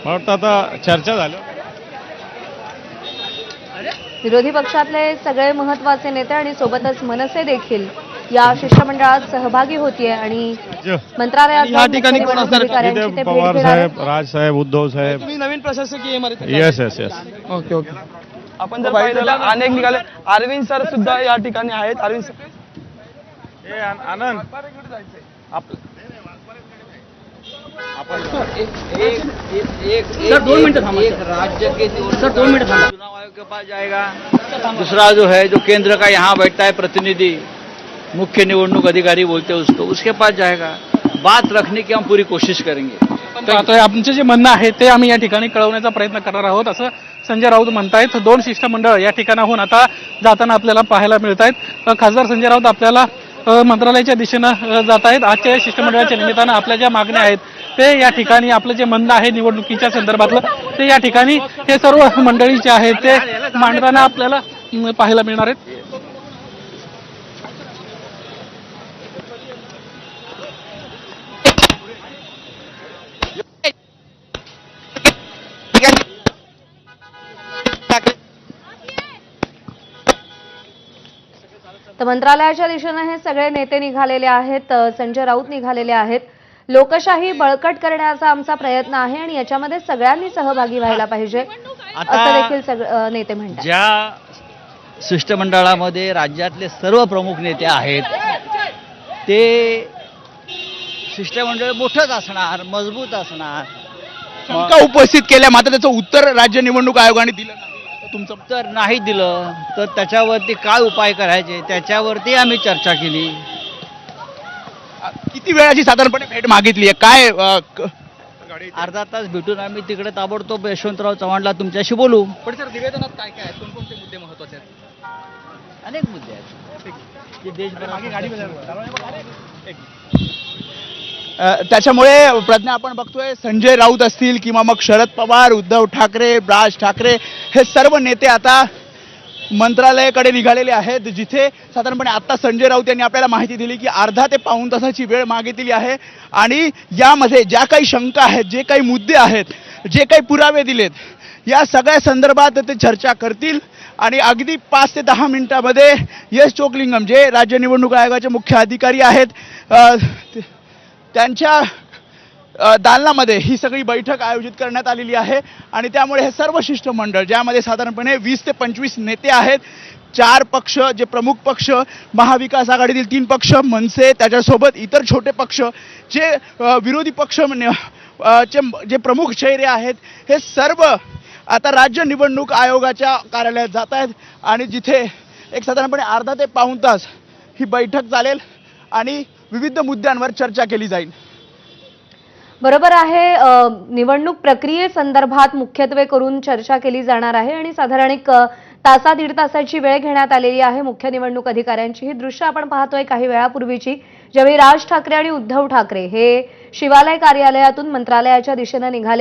मला वाटतं आता चर्चा झाली. विरोधी पक्षातले सगळे महत्त्वाचे नेते आणि सोबतच मनसे देखील या शिष्टमंडळात सहभागी होतीये आणि मंत्रालयात या ठिकाणी कोण असणार? अधिकाऱ्यांची ते भेट पवार घेणार आहेत. साहेब, राज साहेब, उद्धव साहेब. तुम्ही नवीन प्रशासकीय इमारत yes yes yes. Okay okay. आपण जर पाहिलं तर अनेक निघाले. अरविंद सर सुद्धा या ठिकाणी आहेत. अरविंद सर आनंद सर 2 मिनट थांबा. एक राज्य के सर 2 मिनट थांबा. चुनाव आयोग के पास जाएगा. दूसरा जो है जो केंद्र का यहाँ बैठता है प्रतिनिधि, मुख्य निवडणूक अधिकारी बोलते हैं उसको, उसके पास जाएगा. बात रखने की हम पूरी कोशिश करेंगे. आता आमचे जे म्हणणं आहे ते आम्ही या ठिकाणी कळवण्याचा प्रयत्न करणार आहोत असं संजय राऊत म्हणतायत. 2 शिष्टमंडळ या ठिकाणाहून आता जाताना आपल्याला पाहायला मिळत आहेत. खासदार संजय राऊत आपल्याला मंत्रालयाच्या दिशेनं जात आहेत. आजच्या शिष्टमंडळाच्या निमित्तानं आपल्या ज्या मागण्या आहेत ते या ठिकाणी आपलं जे म्हणणं आहे निवडणुकीच्या संदर्भातलं ते या ठिकाणी हे सर्व मंडळी जे आहेत ते मांडताना आपल्याला पाहायला मिळणार आहेत. तर मंत्रालयाच्या दिशेने हे सगळे नेते निघालेले आहेत. संजय राऊत निघालेले आहेत. लोकशाही बळकट करण्याचा आमचा प्रयत्न आहे आणि याच्यामध्ये सगळ्यांनी सहभागी व्हायला पाहिजे असं देखील नेते म्हणतात. ज्या शिष्टमंडळामध्ये राज्यातले सर्व प्रमुख नेते आहेत ते शिष्टमंडळ मोठंच असणार, मजबूत असणार. शंका उपस्थित केल्या मात्र त्याचं उत्तर राज्य निवडणूक आयोगाने दिलं नाही. तुमचं उत्तर नाही दिलं तर त्याच्यावरती काय उपाय करायचे त्याच्यावरती आम्ही चर्चा केली. किती वेळाची साधारणपणे भेट मागितली आहे काय? अर्धा तास भेटून आम्ही तिकडे ताबडतोब यशवंतराव चव्हाणला तुमच्याशी बोलू. पण सर निवेदनात काय काय आहेत? कोणकोणते मुद्दे महत्त्वाचे आहेत? अनेक मुद्दे आहेत की देशभरात. त्याच्यामुळे प्रज्ञा आपण बघतोय संजय राऊत असतील किंवा मग शरद पवार, उद्धव ठाकरे, राज ठाकरे हे सर्व नेते आता मंत्रालयाकडे निघालेले आहेत, जिथे साधारणपणे आता संजय राऊत यांनी आपल्याला माहिती दिली की अर्धा ते पाऊण तासाची वेळ मागितली आहे आणि यामध्ये ज्या काही शंका आहेत, जे काही मुद्दे आहेत, जे काही पुरावे दिलेत या सगळ्या संदर्भात ते चर्चा करतील आणि अगदी 5 ते 10 मिनिटांमध्ये यश चोकलिंगम जे राज्य निवडणूक आयोगाचे मुख्य अधिकारी आहेत त्यांच्या दालनामध्ये ही सगळी बैठक आयोजित करण्यात आलेली आहे आणि त्यामुळे हे सर्व शिष्टमंडळ ज्यामध्ये साधारणपणे 20 ते 25 नेते आहेत, 4 पक्ष जे प्रमुख पक्ष, महाविकास आघाडीतील 3 पक्ष, मनसे, त्याच्यासोबत इतर छोटे पक्ष, जे विरोधी पक्ष जे प्रमुख चेहरे आहेत, हे सर्व आता राज्य निवडणूक आयोगाच्या कार्यालयात जात आहेत आणि जिथे एक साधारणपणे अर्धा ते पाऊण तास ही बैठक चालेल आणि विविध मुद्द्यांवर चर्चा केली जाईल. बरोबर आहे. निवडणूक प्रक्रियेसंदर्भात मुख्यत्वे करून चर्चा केली जाणार आहे आणि साधारण एक दीड तासाची वेळ घेण्यात आलेली आहे मुख्य निवडणूक अधिकाऱ्यांची. ही दृश्य आपण पाहतोय काही वेळापूर्वीची, ज्यावेळी राज ठाकरे आणि उद्धव ठाकरे हे शिवालय कार्यालयातून मंत्रालयाच्या दिशेने निघाले.